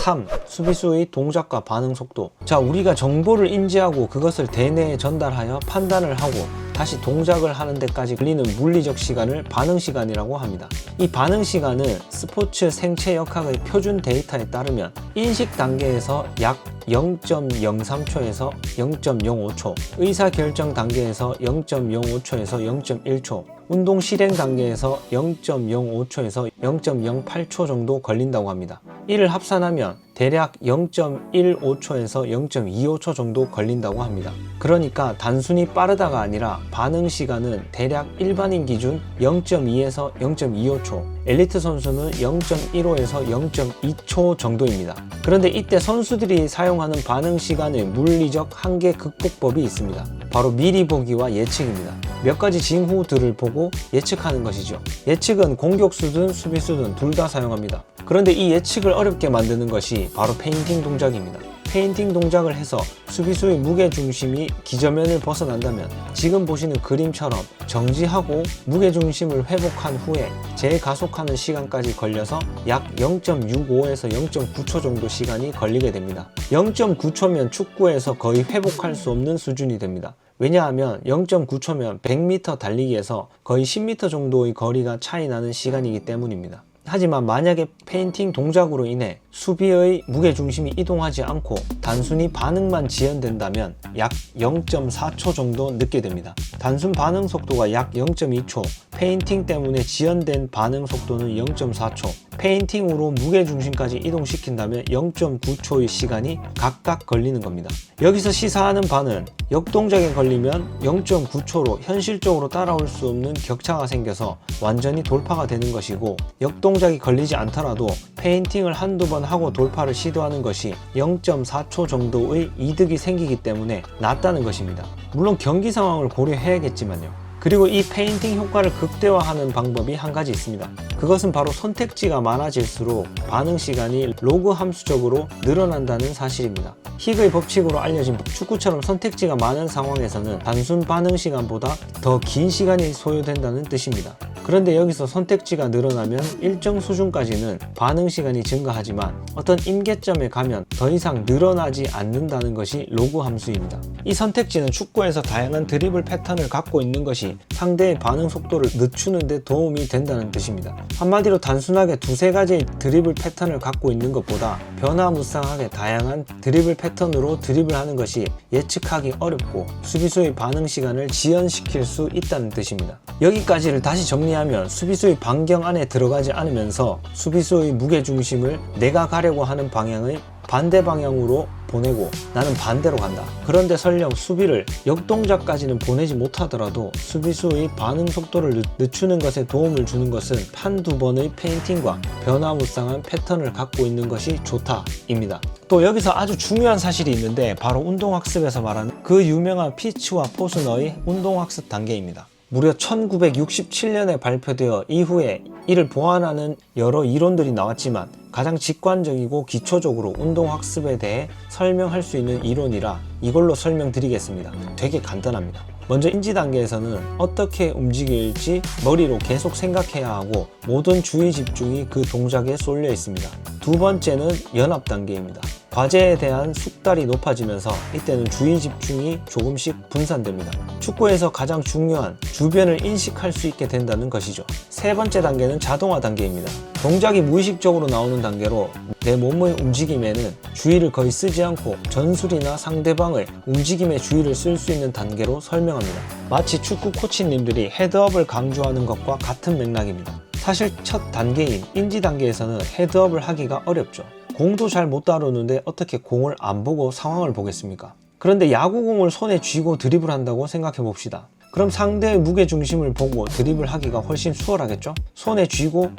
3. 수비수의 동작과 반응 속도. 자, 우리가 정보를 인지하고 그것을 대뇌에 전달하여 판단을 하고 다시 동작을 하는 데까지 걸리는 물리적 시간을 반응 시간이라고 합니다. 이 반응 시간은 스포츠 생체 역학의 표준 데이터에 따르면 인식 단계에서 약 0.03초에서 0.05초, 의사결정 단계에서 0.05초에서 0.1초, 운동 실행 단계에서 0.05초에서 0.08초 정도 걸린다고 합니다. 이를 합산하면 대략 0.15초에서 0.25초 정도 걸린다고 합니다. 그러니까 단순히 빠르다가 아니라 반응 시간은 대략 일반인 기준 0.2에서 0.25초, 엘리트 선수는 0.15에서 0.2초 정도입니다. 그런데 이때 선수들이 사용하는 반응 시간의 물리적 한계 극복법이 있습니다. 바로 미리 보기와 예측입니다. 몇 가지 징후들을 보고 예측하는 것이죠. 예측은 공격수든 수비수든 둘 다 사용합니다. 그런데 이 예측을 어렵게 만드는 것이 바로 페인팅 동작입니다. 페인팅 동작을 해서 수비수의 무게중심이 기저면을 벗어난다면 지금 보시는 그림처럼 정지하고 무게중심을 회복한 후에 재가속하는 시간까지 걸려서 약 0.65에서 0.9초 정도 시간이 걸리게 됩니다. 0.9초면 축구에서 거의 회복할 수 없는 수준이 됩니다. 왜냐하면 0.9초면 100m 달리기에서 거의 10m 정도의 거리가 차이 나는 시간이기 때문입니다. 하지만 만약에 페인팅 동작으로 인해 수비의 무게중심이 이동하지 않고 단순히 반응만 지연된다면 약 0.4초 정도 늦게 됩니다. 단순 반응 속도가 약 0.2초, 페인팅 때문에 지연된 반응 속도는 0.4초, 페인팅으로 무게중심까지 이동시킨다면 0.9초의 시간이 각각 걸리는 겁니다. 여기서 시사하는 바는 역동작에 걸리면 0.9초로 현실적으로 따라올 수 없는 격차가 생겨서 완전히 돌파가 되는 것이고, 역동작이 걸리지 않더라도 페인팅을 한두 번 하고 돌파를 시도하는 것이 0.4초 정도의 이득이 생기기 때문에 낫다는 것입니다. 물론 경기 상황을 고려해야겠지만요. 그리고 이 페인팅 효과를 극대화하는 방법이 한 가지 있습니다. 그것은 바로 선택지가 많아질수록 반응 시간이 로그 함수적으로 늘어난다는 사실입니다. 힉의 법칙으로 알려진 축구처럼 선택지가 많은 상황에서는 단순 반응 시간보다 더 긴 시간이 소요된다는 뜻입니다. 그런데 여기서 선택지가 늘어나면 일정 수준까지는 반응 시간이 증가하지만 어떤 임계점에 가면 더 이상 늘어나지 않는다는 것이 로그 함수입니다. 이 선택지는 축구에서 다양한 드리블 패턴을 갖고 있는 것이 상대의 반응 속도를 늦추는 데 도움이 된다는 뜻입니다. 한마디로 단순하게 두세 가지의 드리블 패턴을 갖고 있는 것보다 변화무쌍하게 다양한 드리블 패턴으로 드리블하는 것이 예측하기 어렵고 수비수의 반응 시간을 지연시킬 수 있다는 뜻입니다. 여기까지를 다시 정리하면 수비수의 반경 안에 들어가지 않으면서 수비수의 무게중심을 내가 가려고 하는 방향의 반대 방향으로 보내고 나는 반대로 간다. 그런데 설령 수비를 역동작까지는 보내지 못하더라도 수비수의 반응 속도를 늦추는 것에 도움을 주는 것은 한두 번의 페인팅과 변화무쌍한 패턴을 갖고 있는 것이 좋다입니다. 또 여기서 아주 중요한 사실이 있는데 바로 운동학습에서 말하는 그 유명한 피츠와 포스너의 운동학습 단계입니다. 무려 1967년에 발표되어 이후에 이를 보완하는 여러 이론들이 나왔지만 가장 직관적이고 기초적으로 운동학습에 대해 설명할 수 있는 이론이라 이걸로 설명드리겠습니다. 되게 간단합니다. 먼저 인지 단계에서는 어떻게 움직일지 머리로 계속 생각해야 하고 모든 주의 집중이 그 동작에 쏠려 있습니다. 두 번째는 연합 단계입니다. 과제에 대한 숙달이 높아지면서 이때는 주의 집중이 조금씩 분산됩니다. 축구에서 가장 중요한 주변을 인식할 수 있게 된다는 것이죠. 세 번째 단계는 자동화 단계입니다. 동작이 무의식적으로 나오는 단계로 내 몸의 움직임에는 주의를 거의 쓰지 않고 전술이나 상대방의 움직임에 주의를 쓸 수 있는 단계로 설명합니다. 마치 축구 코치님들이 헤드업을 강조하는 것과 같은 맥락입니다. 사실 첫 단계인 인지 단계에서는 헤드업을 하기가 어렵죠. 공도 잘 못 다루는데 어떻게 공을 안 보고 상황을 보겠습니까? 그런데 야구공을 손에 쥐고 드리블 한다고 생각해 봅시다. 그럼 상대의 무게중심을 보고 드리블 하기가 훨씬 수월하겠죠? 손에 쥐고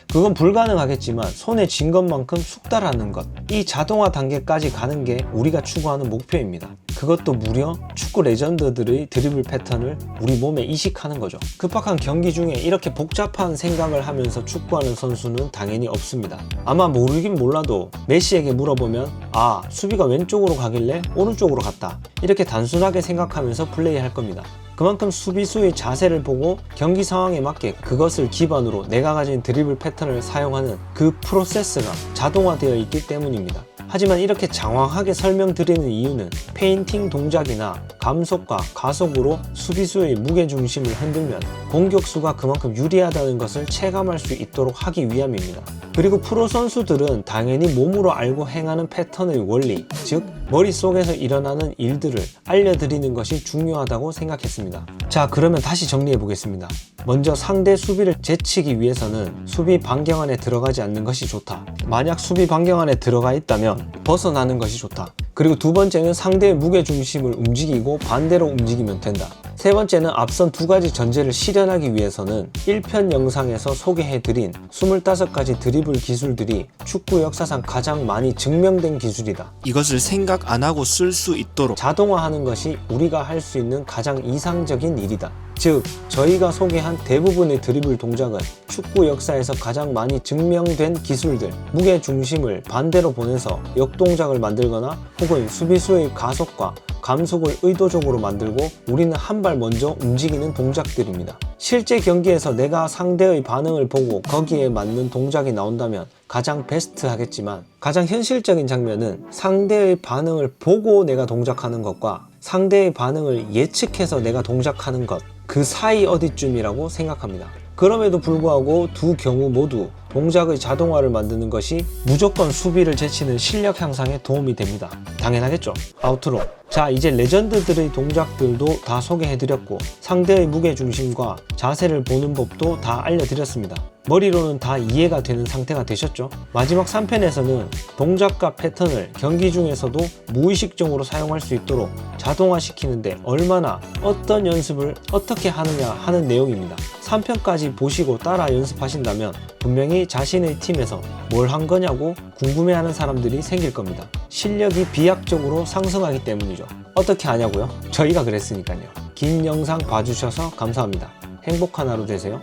그건 불가능하겠지만 손에 쥔 것만큼 숙달하는 것, 이 자동화 단계까지 가는 게 우리가 추구하는 목표입니다. 그것도 무려 축구 레전드들의 드리블 패턴을 우리 몸에 이식하는 거죠. 급박한 경기 중에 이렇게 복잡한 생각을 하면서 축구하는 선수는 당연히 없습니다. 아마 모르긴 몰라도 메시에게 물어보면 수비가 왼쪽으로 가길래 오른쪽으로 갔다, 이렇게 단순하게 생각하면서 플레이할 겁니다. 그만큼 수비수의 자세를 보고 경기 상황에 맞게 그것을 기반으로 내가 가진 드리블 패턴을 사용하는 그 프로세스가 자동화되어 있기 때문입니다. 하지만 이렇게 장황하게 설명드리는 이유는 페인팅 동작이나 감속과 가속으로 수비수의 무게중심을 흔들면 공격수가 그만큼 유리하다는 것을 체감할 수 있도록 하기 위함입니다. 그리고 프로 선수들은 당연히 몸으로 알고 행하는 패턴의 원리, 즉 머릿속에서 일어나는 일들을 알려드리는 것이 중요하다고 생각했습니다. 자, 그러면 다시 정리해 보겠습니다. 먼저 상대 수비를 제치기 위해서는 수비 반경 안에 들어가지 않는 것이 좋다. 만약 수비 반경 안에 들어가 있다면 벗어나는 것이 좋다. 그리고 두 번째는 상대의 무게중심을 움직이고 반대로 움직이면 된다. 세 번째는 앞선 두 가지 전제를 실현하기 위해서는 1편 영상에서 소개해드린 25가지 드리블 기술들이 축구 역사상 가장 많이 증명된 기술이다. 이것을 생각 안 하고 쓸 수 있도록 자동화하는 것이 우리가 할 수 있는 가장 이상적인 일이다. 즉, 저희가 소개한 대부분의 드리블 동작은 축구 역사에서 가장 많이 증명된 기술들, 무게 중심을 반대로 보내서 역동작을 만들거나 혹은 수비수의 가속과 감속을 의도적으로 만들고 우리는 한 발 먼저 움직이는 동작들입니다. 실제 경기에서 내가 상대의 반응을 보고 거기에 맞는 동작이 나온다면 가장 베스트 하겠지만, 가장 현실적인 장면은 상대의 반응을 보고 내가 동작하는 것과 상대의 반응을 예측해서 내가 동작하는 것, 그 사이 어디쯤이라고 생각합니다. 그럼에도 불구하고 두 경우 모두 동작의 자동화를 만드는 것이 무조건 수비를 제치는 실력 향상에 도움이 됩니다. 당연하겠죠? 아우트로. 자, 이제 레전드들의 동작들도 다 소개해드렸고 상대의 무게중심과 자세를 보는 법도 다 알려드렸습니다. 머리로는 다 이해가 되는 상태가 되셨죠? 마지막 3편에서는 동작과 패턴을 경기 중에서도 무의식적으로 사용할 수 있도록 자동화시키는데 얼마나 어떤 연습을 어떻게 하느냐 하는 내용입니다. 3편까지 보시고 따라 연습하신다면 분명히 자신의 팀에서 뭘 한 거냐고 궁금해하는 사람들이 생길 겁니다. 실력이 비약적으로 상승하기 때문이죠. 어떻게 하냐고요? 저희가 그랬으니까요. 긴 영상 봐주셔서 감사합니다. 행복한 하루 되세요.